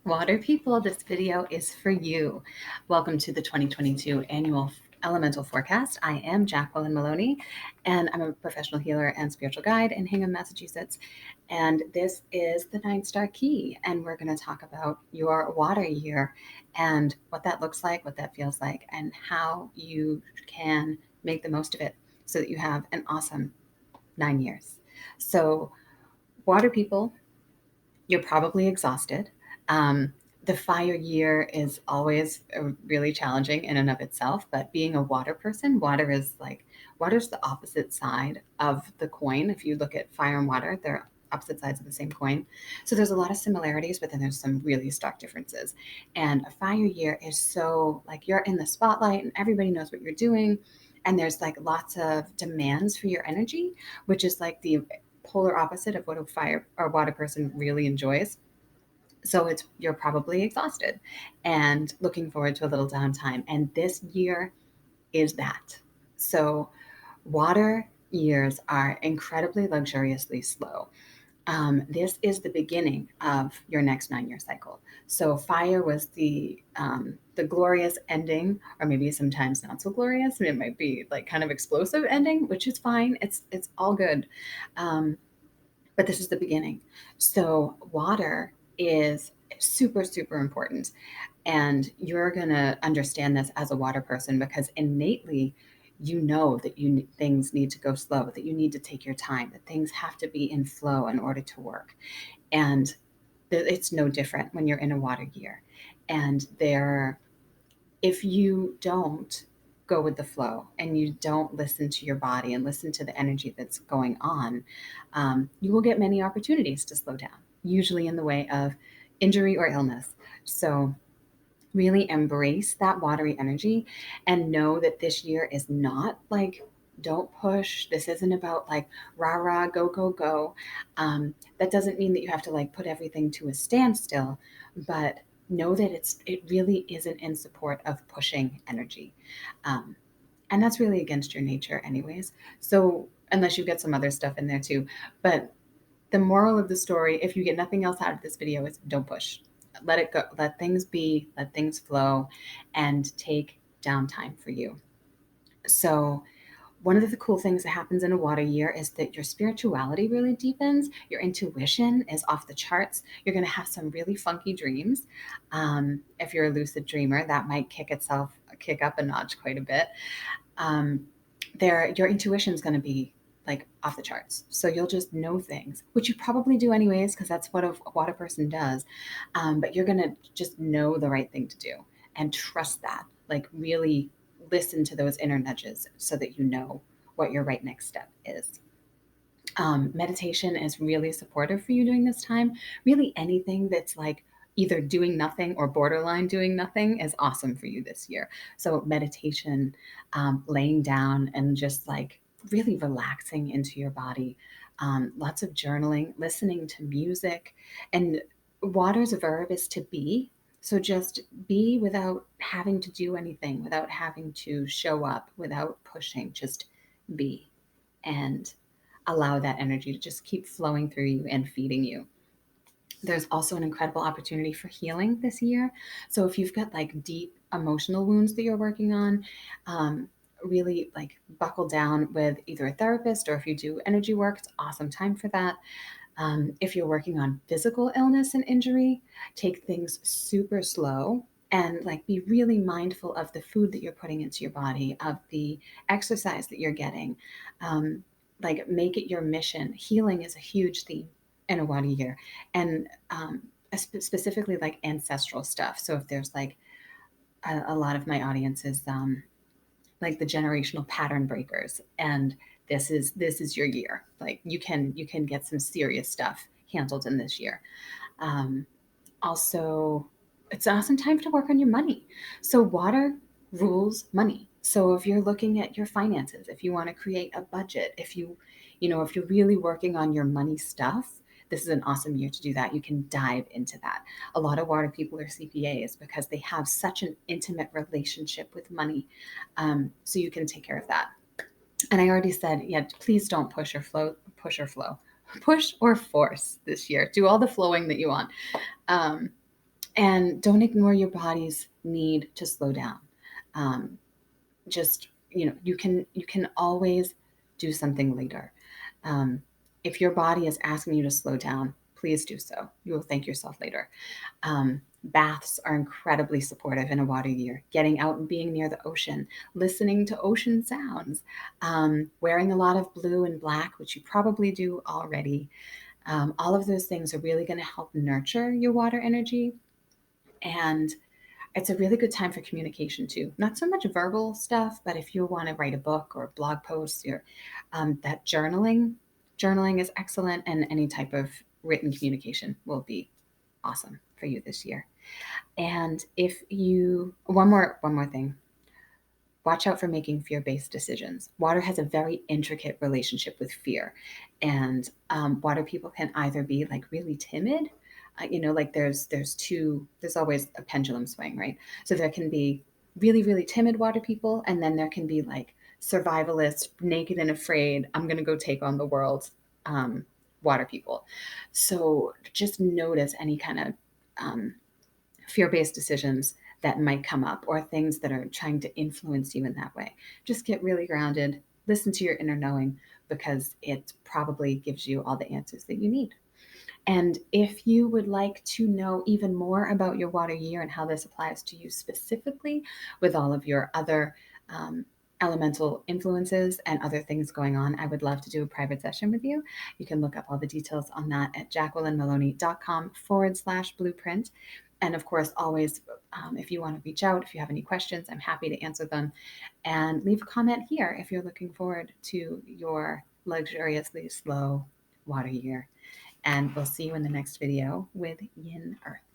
Water people, this video is for you. Welcome to the 2022 annual elemental forecast. I am Jacqueline Maloney, and I'm a professional healer and spiritual guide in Hingham, Massachusetts. And this is the 9-star key, and we're going to talk about your water year and what that looks like, what that feels like, and how you can make the most of it so that you have an awesome 9 years. So, water people, you're probably exhausted. The fire year is always really challenging in and of itself, but being a water person, water's the opposite side of the coin. If you look at fire and water, they're opposite sides of the same coin. So there's a lot of similarities, but then there's some really stark differences. And a fire year is so like you're in the spotlight and everybody knows what you're doing. And there's like lots of demands for your energy, which is like the polar opposite of what a fire or water person really enjoys. So you're probably exhausted and looking forward to a little downtime. And this year is that. So water years are incredibly luxuriously slow. This is the beginning of your next 9-year cycle. So fire was the glorious ending, or maybe sometimes not so glorious. It might be like kind of explosive ending, which is fine. It's all good. But this is the beginning. So water is super, super important. And you're going to understand this as a water person because innately you know that things need to go slow, that you need to take your time, that things have to be in flow in order to work. And it's no different when you're in a water year. And if you don't go with the flow and you don't listen to your body and listen to the energy that's going on, you will get many opportunities to slow down, usually in the way of injury or illness. So really embrace that watery energy and know that this year is not like, don't push. This isn't about like rah rah, go, go, go. That doesn't mean that you have to like put everything to a standstill, but know that it really isn't in support of pushing energy. Um, and that's really against your nature anyways. So unless you get some other stuff in there too. But the moral of the story, if you get nothing else out of this video, is don't push. Let it go. Let things be, let things flow, and take downtime for you. So one of the cool things that happens in a water year is that your spirituality really deepens. Your intuition is off the charts. You're going to have some really funky dreams. If you're a lucid dreamer, that might kick up a notch quite a bit. Your intuition is going to be like off the charts. So you'll just know things, which you probably do anyways, because that's what a water person does. But you're going to just know the right thing to do and trust that. Like really listen to those inner nudges so that you know what your right next step is. Meditation is really supportive for you during this time. Really anything that's like either doing nothing or borderline doing nothing is awesome for you this year. So meditation, laying down and just like really relaxing into your body, lots of journaling, listening to music. And water's verb is to be. So just be without having to do anything, without having to show up, without pushing, just be. And allow that energy to just keep flowing through you and feeding you. There's also an incredible opportunity for healing this year. So if you've got like deep emotional wounds that you're working on, really like buckle down with either a therapist or if you do energy work, it's awesome time for that. If you're working on physical illness and injury, take things super slow and like be really mindful of the food that you're putting into your body, of the exercise that you're getting. Like make it your mission. Healing is a huge theme in a water year, and specifically like ancestral stuff. So if there's like a lot of my audience is like the generational pattern breakers, and this is your year. Like you can get some serious stuff handled in this year. Um, Also, it's an awesome time to work on your money. So water rules money. So if you're looking at your finances, if you want to create a budget, if you're really working on your money stuff, this is an awesome year to do that. You can dive into that. A lot of water people are CPAs because they have such an intimate relationship with money. So you can take care of that. And I already said, yeah, please don't push or flow, push or force this year. Do all the flowing that you want. Um, And don't ignore your body's need to slow down. Um, just, you can always do something later. Um, if your body is asking you to slow down, please do so. You will thank yourself later. Baths are incredibly supportive in a water year. Getting out and being near the ocean, listening to ocean sounds, wearing a lot of blue and black, which you probably do already. All of those things are really going to help nurture your water energy. And it's a really good time for communication too. Not so much verbal stuff, but if you want to write a book or a blog post, or that journaling is excellent, and any type of written communication will be awesome for you this year. And if you one more thing, watch out for making fear-based decisions. Water has a very intricate relationship with fear, and water people can either be like really timid, like there's always a pendulum swing, right? So there can be really really timid water people, and then there can be like survivalist, naked and afraid. I'm gonna go take on the world. Um, Water people. So just notice any kind of um, fear-based decisions that might come up, or things that are trying to influence you in that way. Just get really grounded, listen to your inner knowing, because it probably gives you all the answers that you need. And if you would like to know even more about your water year and how this applies to you specifically, with all of your other um, elemental influences and other things going on, I would love to do a private session with you. You can look up all the details on that at jacquelinemaloney.com/blueprint. And of course, always, if you want to reach out, if you have any questions, I'm happy to answer them. And leave a comment here if you're looking forward to your luxuriously slow water year. And we'll see you in the next video with Yin Earth.